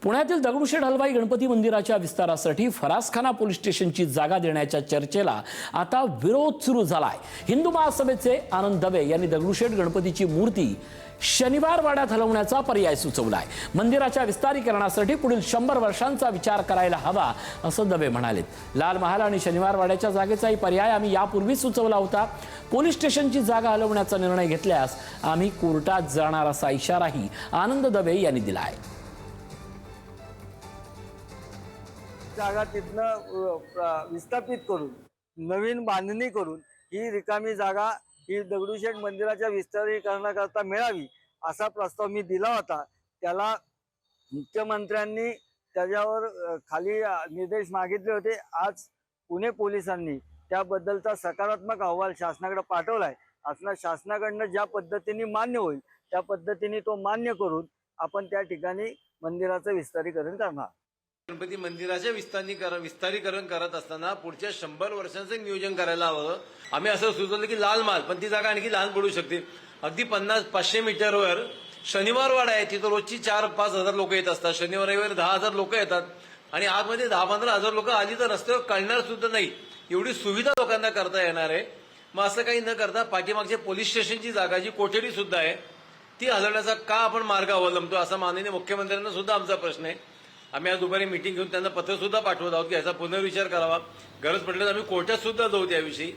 पुण्यातील दगडूशेठ हलवाई गणपती मंदिराच्या विस्तारासाठी फरासखाना पोलीस स्टेशनची जागा देण्याच्या चर्चेला आता विरोध सुरू झालाय। हिंदू महासभेचे आनंद दवे यांनी दगडूशेठ गणपतीची मूर्ती शनिवार वाड्यात हलवण्याचा पर्याय सुचवलाय। मंदिराच्या विस्तारीकरणासाठी पुढील 100 वर्षांचा विचार करायला हवा असं दवे म्हणालेत। लाल महाल आणि शनिवार वाड्याच्या जागेचाही पर्याय आम्ही यापूर्वी सुचवला होता। पोलीस स्टेशनची जागा हलवण्याचा निर्णय घेतल्यास आम्ही कोर्टात जाणार असा इशाराही आनंद दवे यांनी दिलाय। जागा तिथनं विस्थापित करून नवीन बांधणी करून ही रिकामी जागा ही दगडूशेठ मंदिराच्या विस्तारीकरणाकरता मिळावी असा प्रस्ताव मी दिला होता। त्याला मुख्यमंत्र्यांनी त्याच्यावर खाली निर्देश मागितले होते। आज पुणे पोलिसांनी त्याबद्दलचा सकारात्मक अहवाल शासनाकडे पाठवलाय। शासनाकडनं ज्या पद्धतीने मान्य होईल त्या पद्धतीने तो मान्य करून आपण त्या ठिकाणी मंदिराचं विस्तारीकरण करणार। गणपती मंदिराचे विस्तारीकरण करत असताना पुढच्या 100 वर्षांचं नियोजन करायला हवं। आम्ही असं सुचवलं की लाल महाल, पण ती जागा आणखी लहान पडू शकते। अगदी 50-500 मीटरवर शनिवार वाडा आहे, तिथं रोजची 4-5 हजार लोक येत असतात। शनिवार रविवारी 10,000 लोक येतात आणि आतमध्ये 10-15 हजार लोक आली तर रस्त्यावर कळणार सुद्धा नाही, एवढी सुविधा लोकांना करता येणार आहे। मग असं काही न करता पाठीमागच्या पोलीस स्टेशनची जागा जी कोठडी सुद्धा आहे ती हलवण्याचा का आपण मार्ग अवलंबतो असा माननीय मुख्यमंत्र्यांना सुद्धा आमचा प्रश्न आहे। आम्ही आज दुपारी मीटिंग घेऊन त्यांना पत्र सुद्धा पाठवत आहोत की याचा पुनर्विचार करावा। गरज पडल्यास आम्ही कोर्टात सुद्धा जाऊ त्याविषयी।